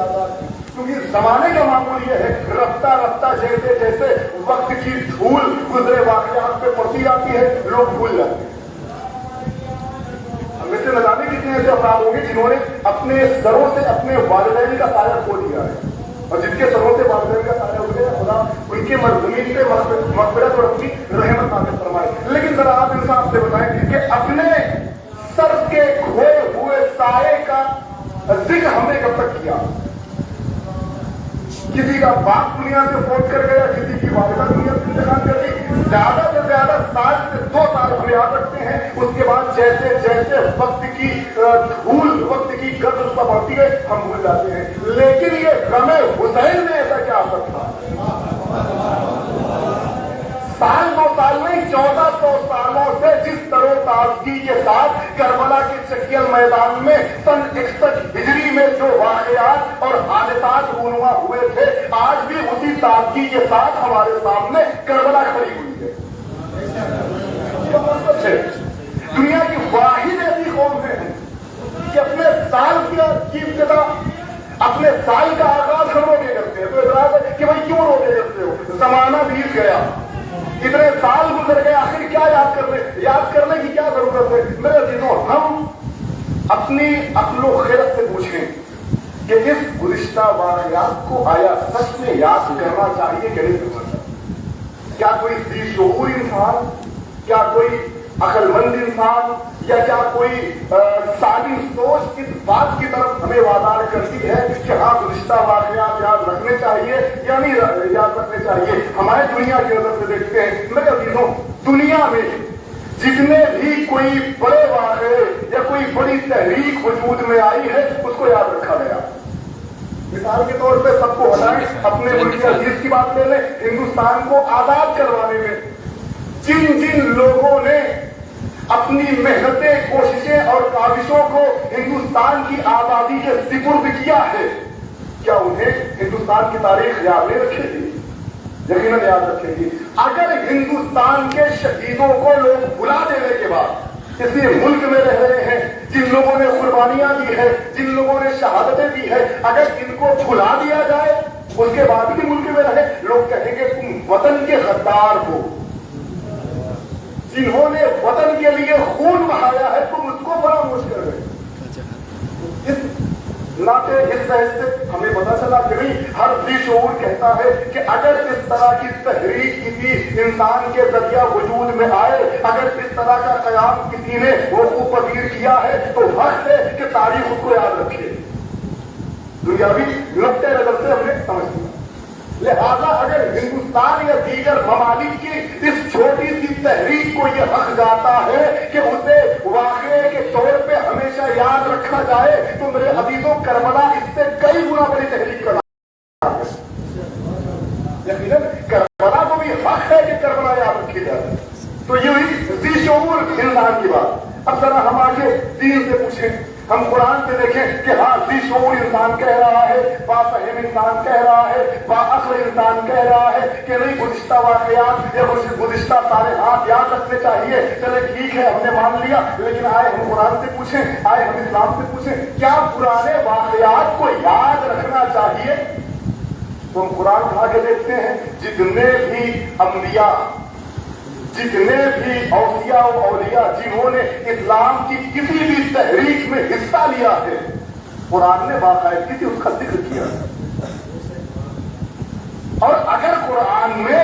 आजाद की। क्योंकि जमाने का मामूल ये है, रफ्ता रफ्ता जैसे जैसे वक्त की धूल गुजरे वाकयात पे पड़ती जाती है, लोग भूल जाते हैं। हम इससे न जाने कितने ऐसे अफराद होंगे जिन्होंने अपने सरों से अपने वालिदैन का साया खो दिया है, और जिनके सरों से वालिदैन का साया उठ गया, खुदा उनके मज़लूमीन पे मग़फ़िरत और अपनी रहमत नाज़िल फरमाए। लेकिन जरा आप इंसाफ से बताएं कि अपने सर के खोए हुए साये का जिक्र हमने कब तक किया? किसी का बाप दुनिया से फौत कर गया, किसी की वालिदा दुनिया से इंतकाल कर गई, ज्यादा से ज्यादा 7 से 2 साल हम याद रखते हैं। उसके बाद जैसे जैसे वक्त की धूल, वक्त की गर्द उस पर बढ़ती है, हम भूल जाते हैं। लेकिन ये गमे हुसैन में ऐसा क्या असर था? साल 2 साल नहीं, 1400 सालों से जिस तरोताजगी के साथ करबला के चकियल मैदान में सन 61 हिजरी में जो वाक़यात और हादसात रूनुमा हुए थे, आज भी उसी ताजगी के साथ हमारे सामने करबला खड़ी हुई है। सच है, दुनिया की वाहिद ऐसी कौम है कि अपने साल की इब्तिदा, अपने साल का आगाज हम रोके करते हैं। तो इतराज है कि भाई क्यों रोके करते हो? जमाना बीत गया, इतने साल गुजर गए, आखिर क्या याद करने की क्या जरूरत है? मेरे अजीजों, हम अपनी अक्लो खिरत से पूछें कि इस गुज़िश्ता वाक़यात को आया सच में याद करना चाहिए कि नहीं करना चाहिए? क्या कोई ज़ी-शऊर इंसान, क्या कोई अक्लमंद इंसान, या क्या कोई साली सोच इस बात की तरफ हमें वादार करती है कि हाँ गुज़िश्ता वाक़यात याद रखने चाहिए या नहीं याद रखने चाहिए? हमारे दुनिया की नजर से देखते हैं मेरे अजीजों, दुनिया में जितने भी कोई बड़े वाक़े या कोई बड़ी तहरीक वजूद में आई है, उसको याद रखा गया। मिसाल के तौर पे सबको हटाएं, अपने मुल्क के अजीज की बात ले लें। हिंदुस्तान को आजाद करवाने में जिन जिन लोगों ने अपनी मेहनतें, कोशिशें और काविशों को हिंदुस्तान की आजादी के सिपुर्द किया है, क्या उन्हें हिंदुस्तान की तारीख याद नहीं रखेगी? यकीनन याद रखेगी। अगर हिंदुस्तान के शहीदों को लोग भुला देने के बाद इसी मुल्क में रह रहे हैं, जिन लोगों ने कुर्बानियां दी है, जिन लोगों ने शहादतें दी है, अगर इनको भुला दिया जाए, उसके बाद भी मुल्क में रहे, लोग कहेंगे तुम वतन के गद्दार हो। जिन्होंने वतन के लिए खून बहाया है, तुम उसको फरामोश कर रहे हो। इस नाते इस बहस से हमें पता चला कि नहीं, हर ज़ी-शऊर कहता है कि अगर इस तरह की तहरीक किसी इंसान के जरिया वजूद में आए, अगर इस तरह का क़याम किसी ने वक़ूफ़ पज़ीर किया है, तो हक़ है कि तारीख उसको याद रखे। दुनियावी नुक्ते नज़र से हमने समझ लिया। लिहाजा अगर हिंदुस्तान या दीगर ममालिक की इस छोटी सी तहरीक को यह हक जाता है कि उसे वाक़े के तौर पे हमेशा याद रखा जाए, तो मेरे अजीजों, करबला इससे कई गुना बड़ी तहरीक का नाम है। यकीनन करबला को भी हक है कि करबला याद रखी जाए। तो ये हुई ज़ी-शऊर इंसान की बात। अब जरा हम आगे दीन से पूछें, हम कुरान से देखें कि हाँ ज़ी-शऊर इंसान कह रहा है, बाफ़हम इंसान कह रहा है, बाअक्ल इंसान कह रहा है कि नहीं गुज़िश्ता वाक़यात या गुज़िश्ता सालिहात याद रखने चाहिए। चले ठीक है, हमने मान लिया, लेकिन आए हम कुरान से पूछें, आए हम इस्लाम से पूछें, क्या पुराने वाक़यात को याद रखना चाहिए? तो हम कुरान उठा के देखते हैं, जितने भी अंबिया, जितने भी औलिया और औलिया जिन्होंने इस्लाम की किसी भी तहरीक में हिस्सा लिया है, कुरान ने बाकायदगी से उसका जिक्र किया। और अगर कुरान में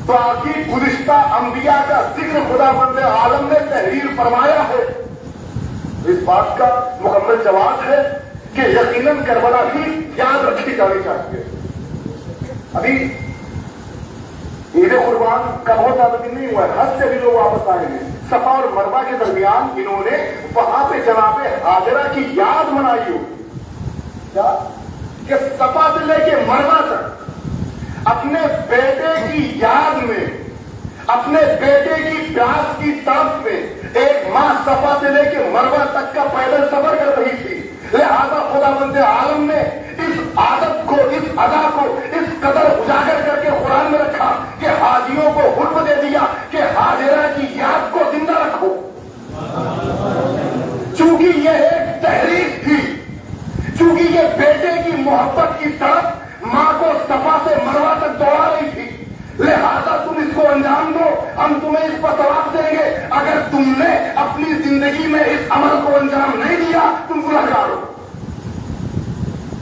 बाकी गुज़िश्ता अंबिया का जिक्र खुदावंद आलम ने तहरीर फरमाया है, तो इस बात का मुकम्मल जवाब है कि यकीनन करबला भी याद रखी जानी चाहिए। अभी ईद कुर्बान का बहुत ज्यादा दिन नहीं हुआ है, हज से भी लोग वापस आएंगे। सफा और मरवा के दरमियान इन्होंने वहां पे जनाबे हाजरा की याद मनाई हो, क्या कि सफा से लेके मरवा तक अपने बेटे की याद में, अपने बेटे की प्यास की तड़प में एक मां सफा से लेके मरवा तक का पैदल सफर कर रही थी। लिहाजा खुदावंद आलम ने इस आदत को, इस अदा को इस कदर उजागर करके कुरान में रखा कि हाजियों को हुक्म दे दिया कि हाजिरा की याद को जिंदा रखो। चूंकि यह एक तहरीक थी, चूंकि यह बेटे بیٹے کی محبت کی تڑپ ماں کو صفا سے مروا تک دوڑا رہی تھی، لہذا تم اس کو انجام دو، ہم تمہیں اس پر ثواب دیں گے۔ اگر تم نے اپنی زندگی میں اس عمل کو انجام نہیں دیا تم گنہگار ہو۔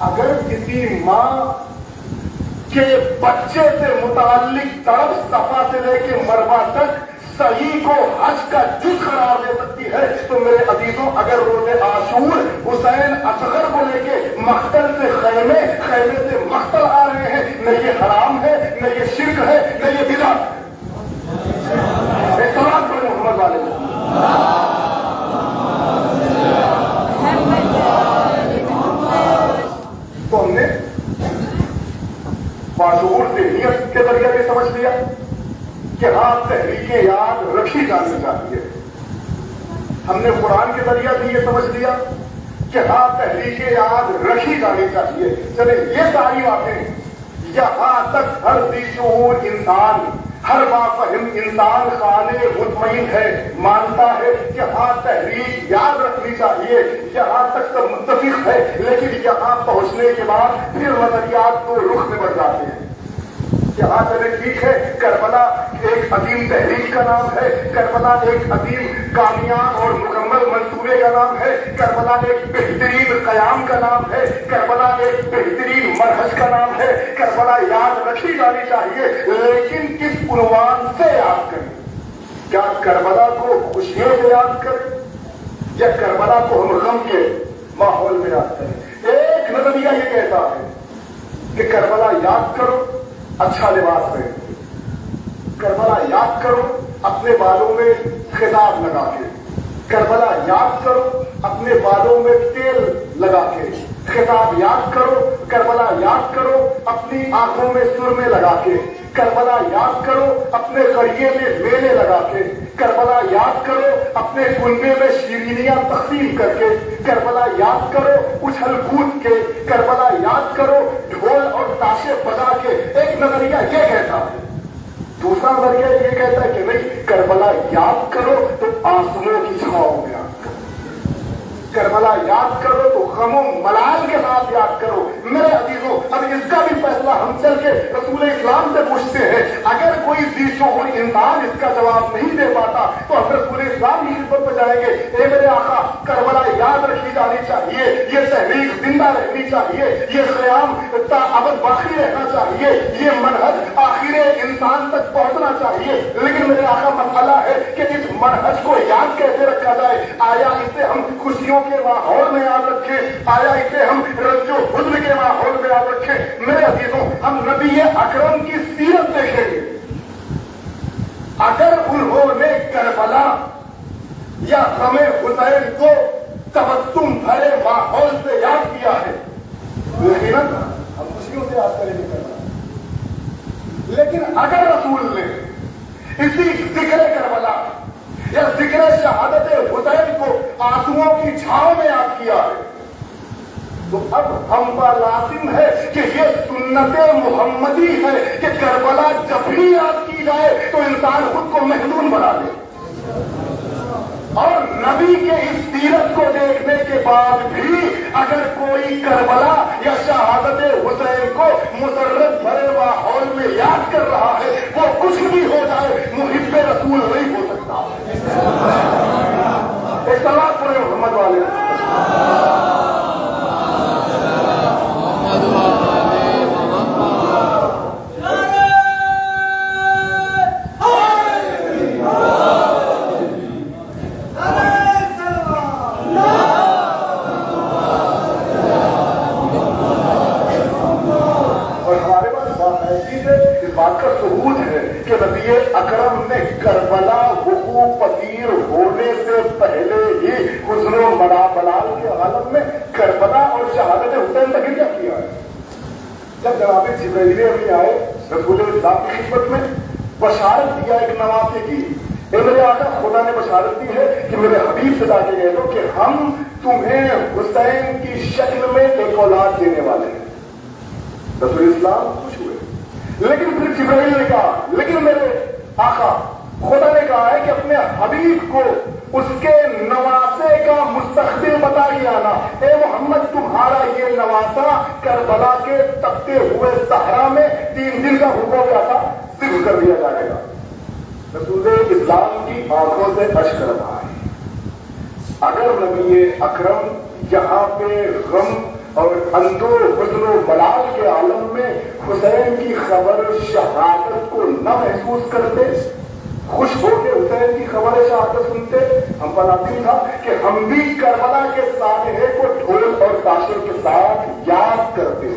اگر کسی ماں کے بچے سے متعلق تڑپ صفا سے لے کے مروا تک صحیح کو حج کا جز قرار دے سکتی ہے، تو میرے عزیزوں اگر روز عاشور حسین اصغر کو لے کے مقتل سے خیمے، خیمے سے مقتل آ رہے ہیں، نہ یہ حرام ہے، نہ یہ شرک ہے، نہ یہ بدعت ہے۔ احترام کریں محمد والے تو ہم نے باشعور سے نیت کے ذریعے بھی سمجھ لیا کہ ہاں تحریک یاد رکھی جانی چاہیے، ہم نے قرآن کے ذریعے بھی یہ سمجھ لیا کہ ہاں تحریک یاد رکھی جانی چاہیے۔ چلے یہ ساری باتیں یہاں تک ہر ذی شعور انسان، ہر بافہم انسان خانے مطمئن ہے، مانتا ہے کہ ہاں تحریک یاد رکھنی چاہیے، یہاں تک سب متفق ہے، لیکن یہاں پہنچنے کے بعد پھر نظریات دو رخ میں بڑھ جاتے ہیں۔ یہاں چلے ٹھیک ہے، کربلا ایک عظیم تحریک کا نام ہے، کربلا ایک عظیم کامیاب اور مکمل منصوبے کا نام ہے، کربلا ایک بہترین قیام کا نام ہے، کربلا ایک بہترین مرحج کا نام ہے، کربلا یاد رکھی جانی چاہیے، لیکن کس عنوان سے یاد کریں؟ کیا کربلا کو خوشیوں سے یاد کریں یا کربلا کو ہم غم کے ماحول میں یاد کریں؟ ایک نظریہ یہ کہتا ہے کہ کربلا یاد کرو، اچھا لباس پہن، کربلا یاد کرو اپنے بالوں میں خضاب لگا کے، کربلا یاد کرو اپنے بالوں میں تیل لگا کے، خضاب یاد کرو، کربلا یاد کرو اپنی آنکھوں میں سرمے لگا کے، کربلا یاد کرو اپنے قریے میں میلے لگا کے، کربلا یاد کرو اپنے کنبے میں شیرینیاں تقسیم کر کے، کربلا یاد کرو اچھل کود کے، کربلا یاد کرو ڈھول اور تاشے بجا کے۔ ایک نظریہ یہ کہتا ہے، دوسرا نظریہ یہ کہتا ہے کہ نہیں، کربلا یاد کرو تو آنسوؤں کی چھاؤں میں یاد کرو، کربلا یاد کرو تو غم و ملال کے ساتھ یاد کرو۔ میرے عزیزوں اب اس کا بھی فیصلہ ہم چل کے رسول اسلام سے پوچھتے ہیں۔ اگر کوئی ذی شعور انسان اس کا جواب نہیں دے پاتا تو ہم رسول اسلام کی خدمت میں جائیں گے، اے میرے آقا کربلا یاد رکھی جانی چاہیے، یہ تحریک زندہ رہنی چاہیے، یہ قیام تا ابد باقی رہنا چاہیے، یہ منہج آخر انسان تک پہنچنا چاہیے، لیکن میرے آقا مسئلہ ہے کہ اس منہج کو یاد کیسے رکھا جائے؟ آیا اسے ہم خوشیوں کے ماحول میں یاد رکھیں؟ آیا اسے ہم رنج و حزن کے ماحول میں یاد رکھیں؟ میرے عزیزوں ہم نبی اکرم کی سیرت دیکھیں گے، اگر انہوں نے کربلا یا غم حسین کو تبسم بھرے ماحول سے یاد کیا ہے، یقیناً ہم خوشیوں سے یاد کریں گے کربلا، لیکن اگر رسول نے اسی ذکر کربلا یا ذکر شہادت حسین کو آنسوؤں کی چھاؤں میں یاد کیا ہے تو اب ہم پر لازم ہے کہ یہ سنت محمدی ہے کہ کربلا جب بھی یاد کی جائے تو انسان خود کو محزون بنا دے، اور نبی کے اس سیرت کو دیکھنے کے بعد بھی اگر کوئی کربلا یا شہادت حسین کو مسرت بھرے ماحول میں یاد کر رہا ہے، وہ کچھ بھی ہو جائے محب رسول نہیں ہو سکتا۔ اصطلاح پورے محمد والے اکرم نے کربلا وقوع پذیر ہونے سے پہلے ہی حزن و ملال کے عالم میں کربلا اور شہادت حسین تک کیا کیا ہے؟ جب جناب جبرائیل امین آئے رسول اسلام کی خدمت میں، بشارت دیا ایک نواسے کی، اے میرے آقا خدا نے بشارت دی ہے کہ میرے حبیب سے جا کے کہہ دو کہ ہم تمہیں حسین کی شکل میں ایک اولاد دینے والے ہیں۔ رسول اسلام خوش ہوئے، لیکن پھر جبرائیل نے کہا لیکن میرے آقا خدا نے کہا ہے کہ اپنے حبیب کو اس کے نواسے کا مستقبل بتا دیا نا، اے محمد تمہارا یہ نواسا کربلا کے تپتے ہوئے صحرا میں 3 دن کا بھوکا گیا تھا، صرف کر دیا جائے گا۔ رسول اسلام کی آنکھوں سے اشک رہا ہے۔ اگر نبی اکرم یہاں پہ غم اور اندو حزن و ملال کے عالم میں حسین کی خبر شہادت کو نہ محسوس کرتے، خوش ہو کے حسین کی خبر شہادت سنتے، ہم پر لازم تھا کہ ہم بھی کربلا کے سانحے کو ڈھول اور تاشر کے ساتھ یاد کرتے۔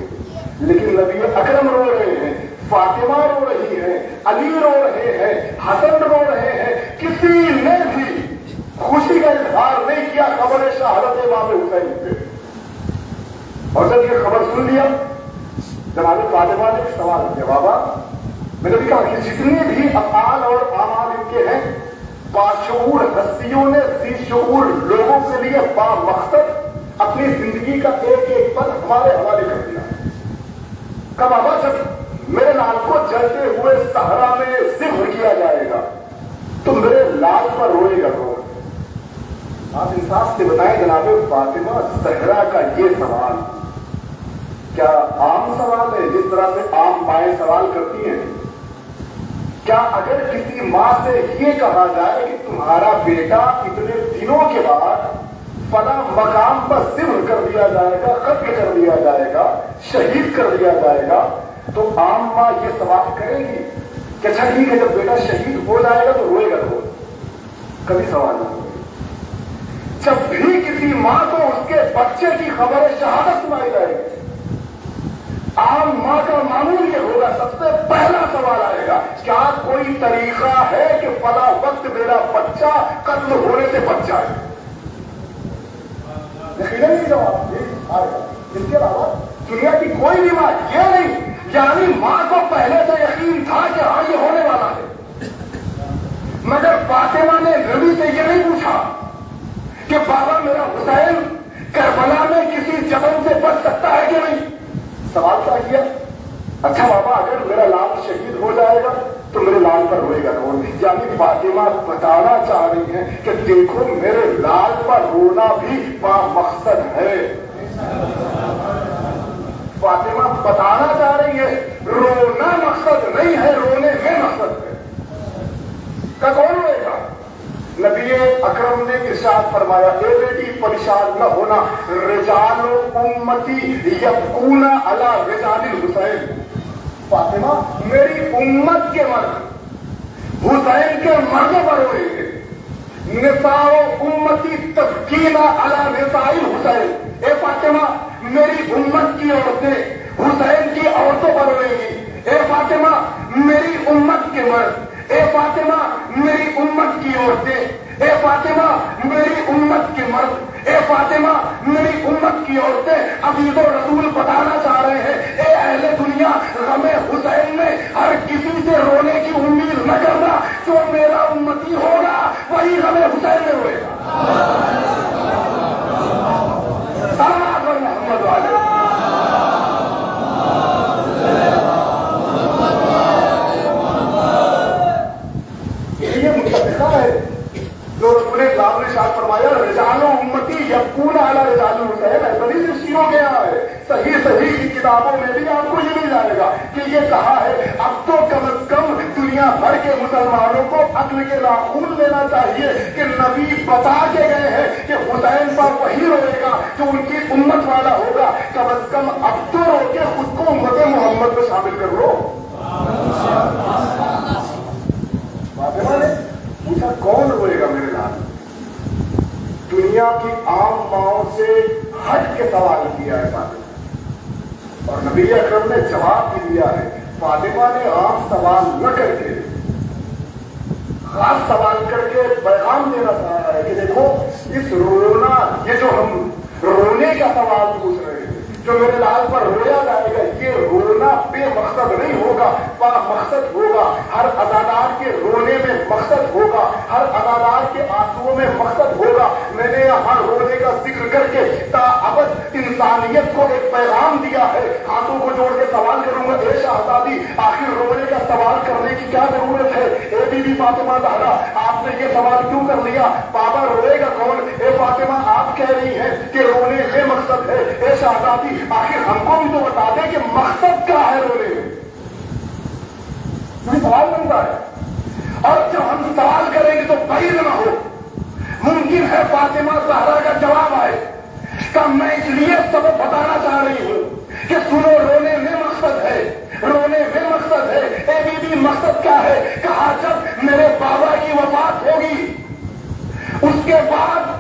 لیکن نبی اکرم رو رہے ہیں، فاطمہ رو رہی ہے، علی رو رہے ہیں، حسن رو رہے ہیں، کسی نے بھی خوشی کا اظہار نہیں کیا خبر شہادت امام حسین پہ۔ اور جب یہ خبر سن لیا، جناب فاطمہ نے سوال کیا، بابا میں نے بھی کہا کہ جتنے بھی افعال اور اعمال ان کے ہیں، باشعور ہستیوں نے ذی شعور لوگوں کے لیے با مقصد اپنی زندگی کا ایک ایک پل ہمارے حوالے کر دیا۔ کہا بابا جب میرے لال کو جلتے ہوئے صحرا میں ذبح کیا جائے گا تو میرے لال پر روئے گا کون؟ آپ انصاف سے بتائیں جناب فاطمہ زہرا کا یہ سوال کیا عام سوال ہے جس طرح سے عام مائیں سوال کرتی ہیں؟ کیا اگر کسی ماں سے یہ کہا جائے کہ تمہارا بیٹا اتنے دنوں کے بعد فلاں مقام پر ذبح کر دیا جائے گا، قتل کر دیا جائے گا، شہید کر دیا جائے گا، تو عام ماں یہ سوال کرے گی کہ اچھا ٹھیک ہے جب بیٹا شہید ہو جائے گا تو روئے گا کون؟ کبھی سوال نہیں۔ جب بھی کسی ماں کو اس کے بچے کی خبر شہادت سنائی جائے گی، عام ماں کا معمول یہ ہوگا، سب سے پہلا سوال آئے گا کیا کوئی طریقہ ہے کہ فلاں وقت میرا بچہ قتل ہونے سے بچ جائے؟ یقیناً یہ جواب آئے گا۔ اس کے علاوہ دنیا کی کوئی بھی ماں یہ نہیں، یعنی ماں کو پہلے سے یقین تھا کہ ہاں یہ ہونے والا ہے، مگر فاطمہ نے نبی سے یہ نہیں پوچھا کہ بابا میرا حسین کربلا میں کسی جبل سے بچ سکتا ہے کہ نہیں۔ سوال کیا کیا؟ اچھا بابا اگر میرا لال شہید ہو جائے گا تو میرے لال پر روئے گا کون؟ یعنی فاطمہ بتانا چاہ رہی ہیں کہ دیکھو میرے لال پر رونا بھی با مقصد ہے۔ فاطمہ بتانا چاہ رہی ہے رونا مقصد نہیں ہے، رونے میں مقصد ہے۔ کہ کون روئے گا؟ نبی اکرم نے ارشاد فرمایا اے بیٹی پریشان نہ ہونا، رجال امتی یبکون علی رجال الحسین۔ فاطمہ میری امت کے مرد حسین کے مردوں پر روئیں گے، نساء امتی تبکین علی نساء الحسین۔ اے فاطمہ میری امت کی عورتیں حسین کی عورتوں پر روئیں گی۔ اے فاطمہ میری امت کے مرد، اے فاطمہ میری امت کی عورتیں، اے فاطمہ میری امت کے مرد، اے فاطمہ میری امت کی عورتیں عزیز و رسول بتانا چاہ رہے ہیں اے اہل دنیا، غم حسین میں ہر کسی سے رونے کی امید نہ کرنا، جو میرا امتی ہوگا وہی غم حسین میں روئے گا۔ صلوات محمد والے یہ متفقہ ہے جو رسول اللہ نے ارشاد فرمایا رجال امتی یبکون علی رجال الحسین۔ ایسا نہیں صرف شیعوں کے یہاں ہے، صحیح کی کتابوں میں بھی آپ کو یہ مل جائے گا کہ یہ کہا ہے اب تو کم از کم دنیا بھر کے مسلمانوں کو عقل کے ناخن لینا چاہیے کہ نبی بتا کے گئے ہیں کہ حسین پر وہی روئے گا جو ان کی امت والا ہوگا، کم از کم اب تو رو کے خود کو امت محمد میں شامل کر لو۔ فاطمہ نے پوچھا کون روئے گا میرے لال؟ دنیا کی عام ماؤں سے ہٹ کے سوال کیا ہے فاطمہ، اور نبی اکرم نے جواب بھی دیا ہے۔ فاطمہ نے عام سوال نہ کر کے خاص سوال کر کے پیغام دینا چاہا ہے کہ دیکھو اس رونا، یہ جو ہم رونے کا سوال پوچھ رہے ہیں، جو میرے لال پر رویا جائے گا، یہ رونا رونا بے مقصد نہیں ہوگا، با مقصد ہوگا۔ ہر عزادار کے رونے میں مقصد ہوگا، ہر عزادار کے آنسوؤں میں مقصد ہوگا۔ میں نے یہاں رونے کا ذکر کر کے تا ابد انسانیت کو ایک پیغام دیا ہے۔ ہاتھوں کو جوڑ کے سوال کروں گا، اے شہزادی آخر رونے کا سوال کرنے کی کیا ضرورت ہے؟ اے بی بی فاطمہ زہرا آپ نے یہ سوال کیوں کر لیا؟ بابا روئے گا کون؟ اے فاطمہ آپ کہہ رہی ہیں کہ رونے میں مقصد ہے، اے شہزادی آخر ہم کو بھی تو بتا دیں کہ مقصد کیا ہے رونے میں؟ یہ سوال بنتا ہے، اور جب ہم سوال کریں گے تو بعید نہ ہو ممکن ہے فاطمہ زہرا کا جواب آئے کہ میں اس لیے سبق بتانا چاہ رہی ہوں کہ سنو رونے میں مقصد ہے، رونے میں مقصد ہے۔ اے بی بی مقصد کیا ہے؟ کہا جب میرے بابا کی وفات ہوگی اس کے بعد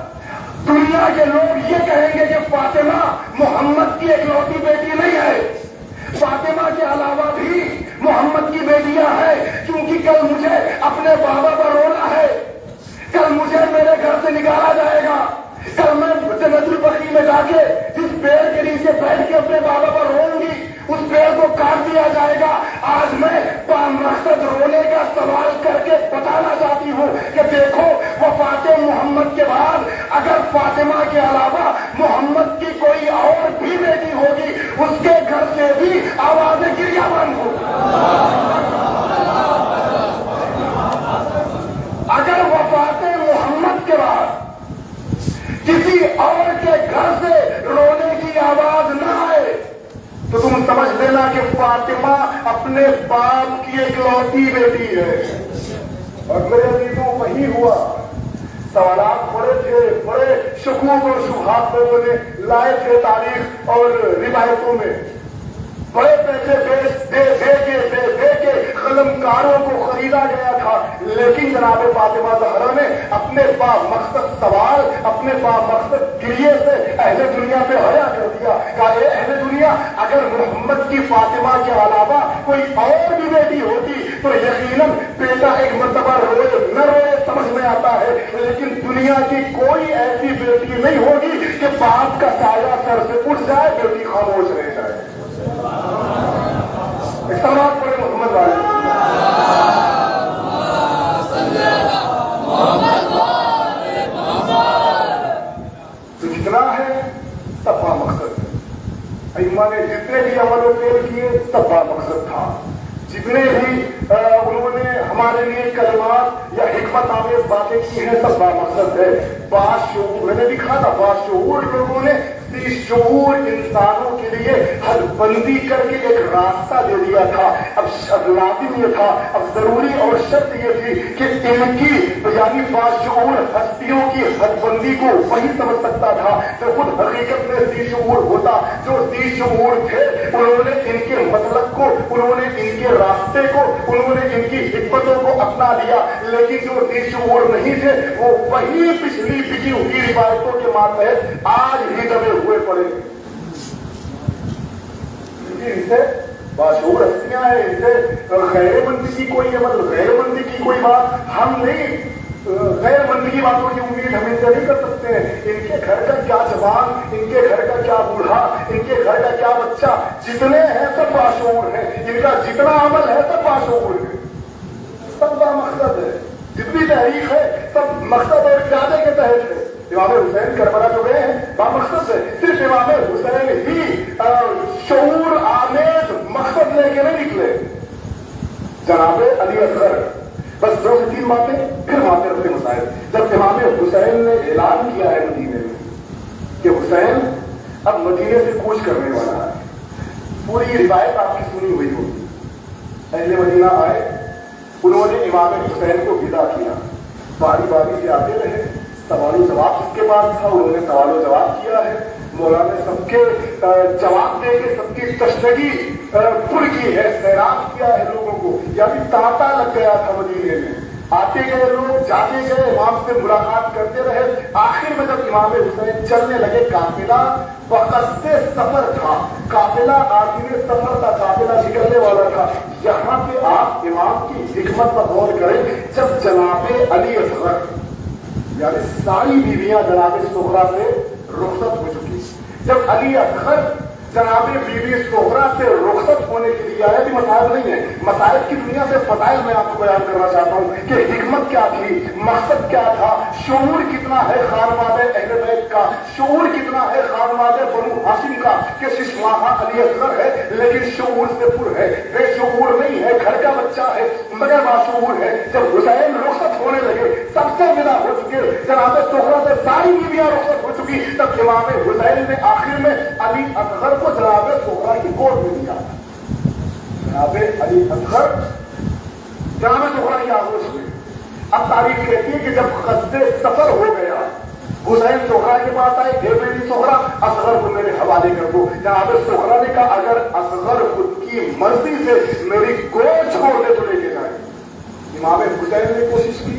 دنیا کے لوگ یہ کہیں گے کہ فاطمہ محمد کی اکلوتی بیٹی نہیں ہے، فاطمہ کے علاوہ بھی محمد کی بیٹیاں ہیں، کیونکہ کل مجھے اپنے بابا پر رونا ہے، کل مجھے میرے گھر سے نکالا جائے گا، کل میں جنت البقیع میں جا کے جس پیڑ کے نیچے بیٹھ کے اپنے بابا پر روں گی اس پیڑ کو کاٹ دیا جائے گا۔ آج میں بامقصد رونے کا سوال کر کے بتانا چاہتی ہوں کہ دیکھو وفات محمد کے بعد اگر فاطمہ کے علاوہ محمد کی کوئی اور بھی بیٹی ہوگی اس کے گھر سے بھی آوازیں گریہ بند ہوگی۔ اگر وفات محمد کے بعد کسی اور کے گھر سے رونے کی آواز نہ آئے تو تم سمجھ لینا کہ فاطمہ اپنے باپ کی اکلوتی بیٹی ہے۔ اور میرے عزیزوں وہی ہوا، سوالات بڑے تھے، بڑے شکوک اور شبہات لوگوں نے لائے تھے تاریخ اور روایتوں میں، بڑے پیسے دے کے قلمکاروں کو خریدا گیا تھا، لیکن جناب فاطمہ زہرا نے اپنے با مقصد سوال، اپنے با مقصد گریے سے اہل دنیا پہ حیا کر دیا۔ کہا اے اہل دنیا اگر محمد کی فاطمہ کے علاوہ کوئی اور بھی بیٹی ہوتی تو یقیناً بیٹا ایک مرتبہ روئے نہ روئے سمجھ میں آتا ہے، لیکن دنیا کی کوئی ایسی بیٹی نہیں ہوگی کہ باپ کا سایہ سر سے اٹھ جائے بیٹی خاموش رہ جائے۔ سلام پڑھے محمد والے۔ تو جتنا ہے سب کا مقصد ہے، ائمہ نے جتنے بھی عمل و فعل کیے سب کا مقصد تھا، جتنے بھی انہوں نے ہمارے لیے کلمات یا حکمت آمیز باتیں کی ہیں سب کا مقصد ہے۔ باشعور میں نے لکھا تھا، باشعور لوگوں نے شعور انسانوں کے لیے حد بندی کر کے ایک راستہ دے دیا تھا۔ اب لازم یہ تھا، اب ضروری اور شرط یہ تھی کہ ان کی یعنی باشعور ہستیوں کی حد بندی کو وہی سمجھ سکتا تھا جو خود حقیقت میں ذی شعور ہوتا۔ جو ذی شعور تھے انہوں نے ان کے مسلک کو، انہوں نے ان کے راستے کو، انہوں نے ان کی حکمتوں کو اپنا لیا، لیکن جو ذی شعور نہیں تھے وہ وہی پچھلی بکی ہوئی روایتوں کے ماتحت آج ہی دبے ہوئے پڑے۔ ان سے باشعور ہستیاں ہیں، ان سے غیر مندی کی کوئی مطلب غیر مندی کی کوئی بات ہم نہیں، غیر مندی کی باتوں کی امید ہم ان سے نہیں کر سکتے ہیں۔ ان کے گھر کا کیا جوان، ان کے گھر کا کیا بوڑھا، ان کے گھر کا کیا بچہ، جتنے ہیں سب باشعور ہیں، ان کا جتنا عمل ہے سب باشعور ہے، سب کا مقصد ہے، جتنی تحریک ہے سب مقصد اور ارادے کے تحت ہے۔ امام حسین کربلا جو گئے ہیں بامقصد ہے، صرف امام حسین ہی شعور آمیز مقصد لے کے نہیں نکلے۔ جناب علی اصغر بس 2 سے 3 باتیں پھر وہاں پہ مسائل۔ جب امام حسین نے اعلان کیا ہے مدینے میں کہ حسین اب مدینے سے کوچ کرنے والا ہے، پوری روایت آپ کی سنی ہوئی ہوگی، اہل مدینہ آئے، انہوں نے امام حسین کو ودا کیا، باری باری سے آتے رہے، سوال و جواب اس کے پاس تھا، انہوں نے سوال و جواب کیا ہے، مولا نے سب کے جواب دے کے سب کی تشنگی پر کی ہے، سیراب کیا ہے لوگوں کو، یعنی تانتا لگ گیا تھا مدینے میں، آتے گئے لوگ جاتے گئے امام سے ملاقات کرتے رہے۔ آخر میں جب امام حسین چلنے لگے، قافلہ بقصد سفر تھا، قافلہ آخر سفر تھا، قافلہ نکلنے والا تھا، یہاں پہ آپ امام کی حکمت پر غور کریں۔ جب جناب علی اصغر یعنی ساری بیویاں جناب سغرا سے رخصت ہو چکی، جب علی اصغر जनाब बीबी सोहरा से रुखसत होने के लिए आया, भी मसाइल नहीं है, मसाइल की दुनिया से फजाइल मैं आपको बयान करना चाहता हूँ कि हिकमत क्या थी, मकसद क्या था, शऊर कितना है खानवादे अहले बैत का, शऊर कितना है खानवादे बनु हाशिम का कि शिशमाहा अली असगर है लेकिन शऊर से पुर है, बेशऊर नहीं है, घर का बच्चा है मगर बाशऊर है। जब हुसैन रुखसत होने लगे, सबसे विदा हो चुके, जनाब सोहरा से सारी बीवियां रुखसत हो चुकी, तब इमाम हुसैन ने आखिर में अली असगर को जनाब सोहरा की गोद में दिया। जनाब अली असगर जनाब सोहरा की आगोश में। अब तारीख कहती है कि जब क़स्दे सफर हो गया, हुसैन सोहरा के पास आए, हे बेटी सोहरा असगर को मेरे हवाले कर दो। जनाब सोहरा ने कहा अगर असगर खुद की मर्जी से मेरी गोद छोड़ दे तो लेके जाए। इमाम हुसैन ने कोशिश की,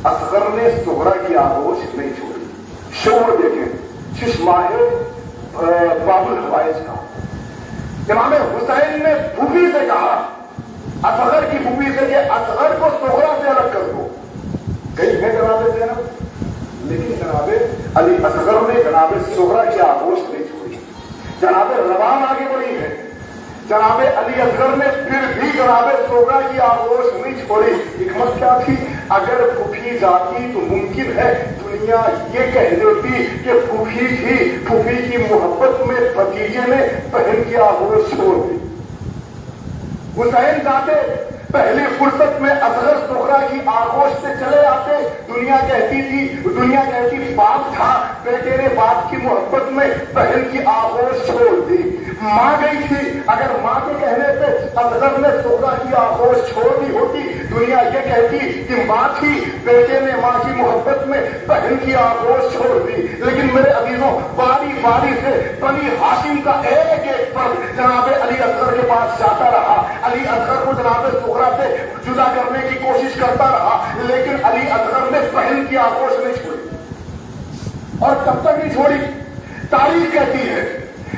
असगर ने सोहरा की आगोश नहीं छोड़ी। शऊर देखें, शिशमाहे बाबुल हवाइज का। इमाम हुसैन ने फूफी से कहा, असगर की फूफी से कि असगर को सोहरा से अलग कर दो। कहीं है जनाब ज़ैनब, लेकिन जनाब अली असगर ने जनाब सोहरा की आगोश नहीं छोड़ी। जनाब रवान आगे बढ़ी है, जनाब अली असगर ने फिर भी जनाब सोहरा की आगोश नहीं छोड़ी। हिकमत क्या थी, अगर फूफी जाती तो मुमकिन है दुनिया ये कह देती कि फूफी थी, फूफी की मोहब्बत में भतीजे ने बहन की आगोश छोड़ दी। हुसैन जाते, पहली फुर्सत में असगर सोहरा की आगोश से चले आते, दुनिया कहती बाप था, बेटे ने बाप की मोहब्बत में बहन की आगोश छोड़ दी। मां गई थी, अगर मां के कहने पे असगर ने सोहरा की आगोश छोड़ दी होती, दुनिया ये कहती कि मां थी, बेटे ने मां की मोहब्बत में बहन की आगोश छोड़ दी। लेकिन मेरे अजीजों, बारी बारी से बनी हाशिम का एक एक पल जनाब अली असगर के पास जाता रहा, अली असगर को जनाब सोहरा से जुदा करने की कोशिश करता रहा, लेकिन अली असगर ने बहन की आगोश नहीं छोड़ी। और कब तक नहीं छोड़ी, तारीख कहती है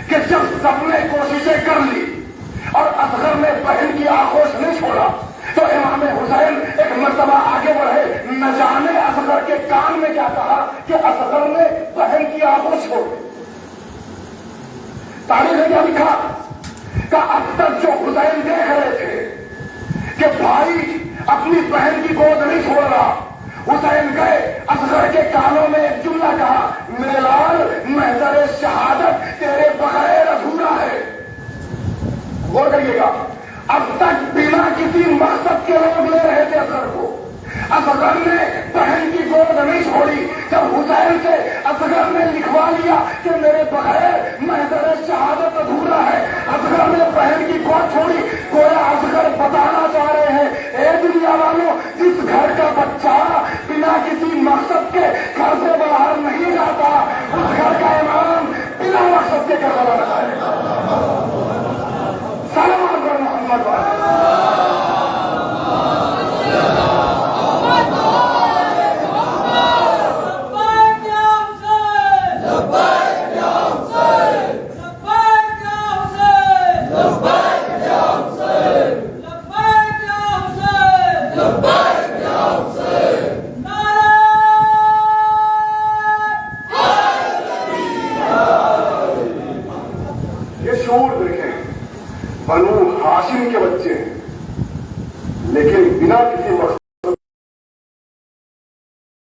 कि जब सबने कोशिशें कर ली और असगर ने बहन की आगोश नहीं छोड़ा, तो इमाम हुसैन एक मर्तबा आगे बढ़े, न जाने असगर के कान में क्या कहा कि असगर ने बहन की आगोश छोड़ दी। तारीख ने क्या लिखा कि अब तक जो हुसैन देख रहे थे कि भाई अपनी बहन की गोद नहीं छोड़ रहा, हुसैन गए, असगर के कानों में एक जुमला कहा, मेरे लाल महज़र शहादत तेरे बगैर अधूरा है। गौर करिएगा, अब तक बिना किसी मकसद के लोग ले रहे थे असगर को, असगर ने बहन की गोद नहीं छोड़ी। जब हुसैन से असगर ने लिखवा लिया कि मेरे बगैर महज़र शहादत अधूरा है, असगर ने बहन की गोद छोड़ी। गोया असगर बताना चाह रहे हैं, ए दुनिया वालों, जिस घर का बच्चा बिना किसी मकसद के घर से बाहर नहीं जाता, उस घर का इमाम बिना मकसद के घर वाला है। सलाम कर मोहम्मद बनु हाशिम के बच्चे हैं, लेकिन बिना किसी मकसद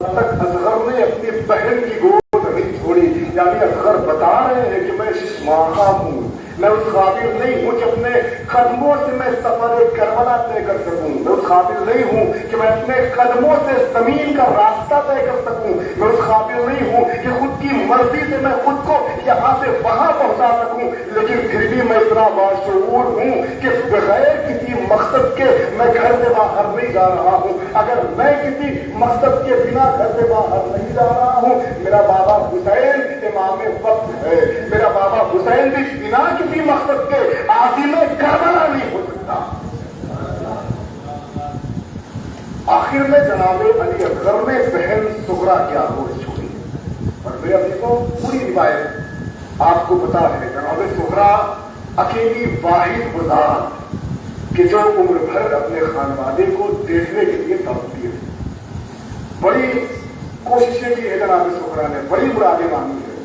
तक असगर ने अपनी बहन की गोद नहीं छोड़ी। यानी असगर बता रहे हैं कि मैं शिशमाहा हूं, मैं उस काबिल नहीं हूं कि अपने कदमों से मैं सफर करबला तय कर सकूं, मैं उस काबिल नहीं हूं कि मैं अपने कदमों से जमीन का रास्ता तय कर सकूं, मैं उस काबिल नहीं हूं कि खुद की मर्जी से मैं खुद को यहां से वहां पहुंचा सकूं। लेकिन फिर भी मैं इतना बाशऊर हूं कि बगैर किसी मकसद के मैं घर से बाहर नहीं जा रहा हूं। अगर मैं किसी मकसद के बिना घर से बाहर नहीं जा रहा हूं, मेरा बाबा हुसैन इमाम वक्त है, मेरा बाबा हुसैन भी बिना किसी मकसद के आज़िम करबला नहीं हो सकता। आखिर में जनाब अली असगर ने बहन सुगरा की आगोश छोड़ी। और मेरे अजीजों, पूरी रिवायत आपको पता है, जनाब सुगरा अकेली वाहिद गुजार कि जो उम्र भर अपने खानवादे को देखने के लिए तड़पती है। बड़ी कोशिशें की है जनाब सुगरा ने, बड़ी मुरादें मांगी है,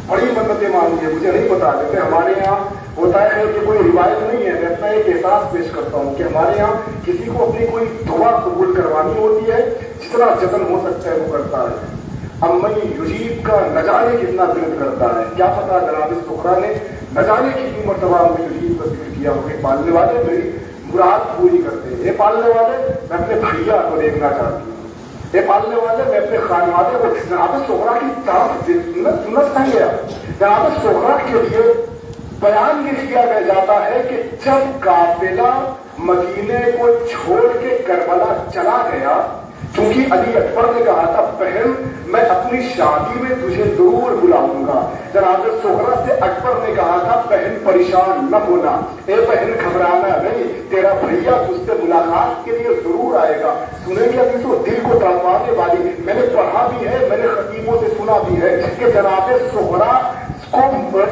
बड़ी मन्नतें मांगी है, मुझे नहीं पता। जैसे हमारे यहाँ होता है कि कोई रिवायत नहीं है, मैं अपना एक एहसास पेश करता हूँ कि हमारे यहाँ किसी को अपनी कोई दुआ कबूल करवानी होती है, जितना जतन हो सकता है वो करता है। अम्मी युजीब का न जाने कितना दिल करता है, क्या पता जनाब सुखरा ने न जाने कितनी मरतबा अम्मी युजीब का जिक्र किया होगा। पालने वाले मेरी मुराद पूरी करते हैं। ये पालने वाले मैं अपने भैया को देखना चाहती हूँ, ये पालने वाले मैं अपने खानवादे को। जनाब सुखरा की तरफ सुनत नहीं गया। जनाब सुखरा के लिए बयान ये किया जाता है कि जब काफिला मदीने को छोड़ के करबला चला गया, क्योंकि अली अकबर ने कहा था बहन मैं अपनी शादी में तुझे जरूर बुलाऊंगा। जनाब सुहरा से अकबर ने कहा था बहन परेशान न होना, ए बहन घबराना नहीं, तेरा भैया तुझसे मुलाकात के लिए जरूर आएगा। सुनेंगे अभी तो दिल को तड़पाने वाली, मैंने पढ़ा भी है, मैंने खतीबों से सुना भी है कि जनाब सुहरा को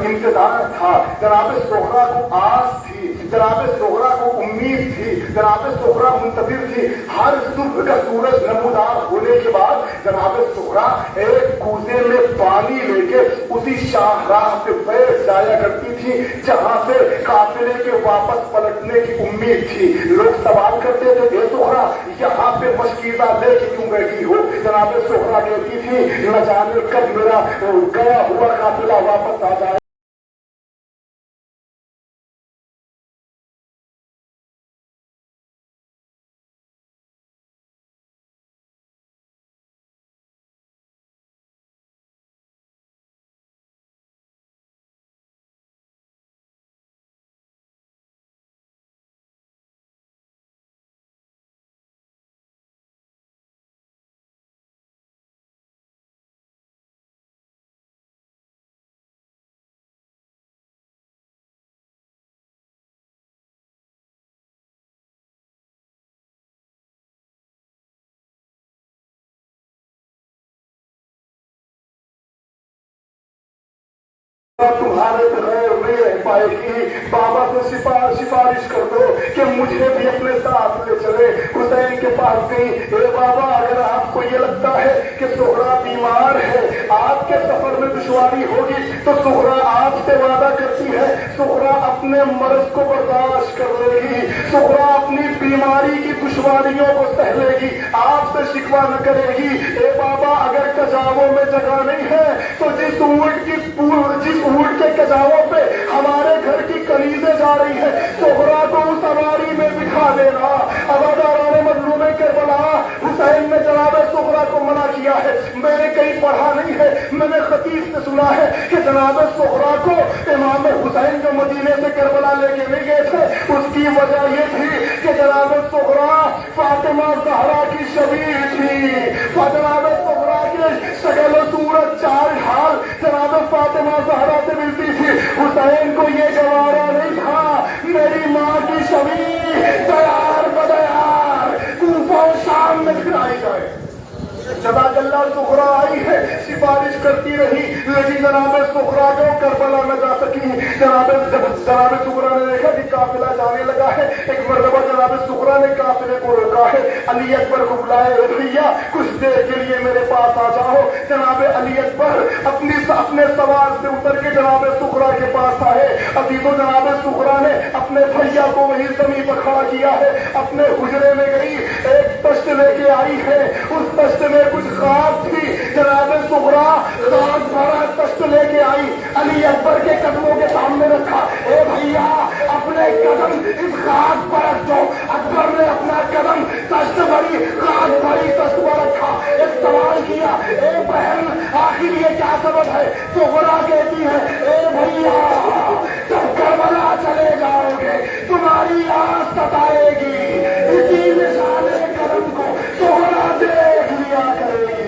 इंतजार था, जनाब सुहरा को आस थी, जनाब सुहरा को उम्मीद थी, जनाब सुहरा मुंतजिर थी। हर सुबह का सूरज नमूदार होने के बाद जनाब सुहरा एक कूजे में पानी लेके उसी शाहराह पे बैठ जाया करती थी जहां से काफिले के वापस पलटने की उम्मीद थी। लोग सवाल करते थे ए सुहरा यहाँ पे मशकीजा लेके क्यों बैठी हो? जनाब सुहरा कहती थी न जाने कब मेरा गया हुआ काफिला वापस आ जाए। तुम्हारे बगैर नहीं रह पाएगी, बाबा से सिफारिश कर दो कि मुझे भी अपने साथ ले चले। हुसैन के पास गई, ए बाबा अगर आपको ये लगता है कि सुहरा बीमार है, आपके सफर में दुश्वारी होगी, तो सुहरा आपसे वादा करती है सुहरा अपने मर्ज को बर्दाश्त कर लेगी, सुहरा अपनी बीमारी की दुश्वारियों को सह लेगी, आपसे शिकवा न करेगी। ए बाबा अगर कजावों में जगह नहीं है तो जिस ऊंट के कजावों पे हमारे घर की कलीजें जा रही है, सुहरा को उस सवारी में बिठा देना। अवादाराने मजलूमे करबला हुसैन ने जनाब सुहरा को मना किया है। मैंने कहीं पढ़ा नहीं है, मैंने खतीब से सुना है कि जनाब सुहरा को इमाम हुसैन जो मदीने से करबला लेके नहीं गए थे, उसकी वजह ये थी कि जनाब सुहरा फातिमा ज़हरा की शबीह थी। जनाब सुहरा के शक्ल सूरत चाल ढाल जनाब फातिमा ज़हरा से मिलती थी। हुसैन को ये गवारा नहीं था मेरी माँ की शबीह तैयार बदयार कूफा शाम में खिलाई जाए। जज़ाकल्लाह सुहरा आई है, सिफारिश करती रही, लेकिन जनाब सुहरा जो करबला न जा सकी। जनाब सुहरा ने देखा कि काफिला जाने लगा है। एक मरतबा जनाब सुहरा ने काफिले को रोका है, अली अकबर को बुलाए, भैया कुछ देर के लिए मेरे पास आ जाओ। जनाब अली अकबर अपने सवार से उतर के जनाब सुहरा के पास आए। अभी तो जनाब सुहरा ने अपने भैया को वही जमीन पर खड़ा किया है, अपने हुजरे में गई, एक तश्त लेके आई है, उस तश्त में कुछ खाक थी। जनाब सुहरा खाक भरा तश्त लेके आई, अली अकबर के कदमों के सामने रखा। ए भैया अपने कदम इस खाक पर रख दो। अकबर ने अपना कदम तश्त भरी खाक भरी तश्त पर रखा। एक सवाल किया, ए बहन आखिर ये क्या सबब है? सुहरा कहती है ए भैया जब करबला चले जाओगे तुम्हारी आस सताएगी, इसी निशाने कदम को सुहरा देख लिया करेगी।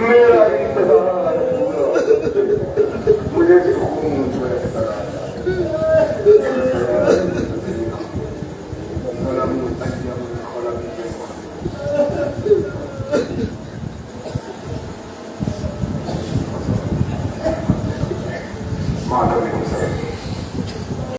मेरा इंतजार मुझे मालूम है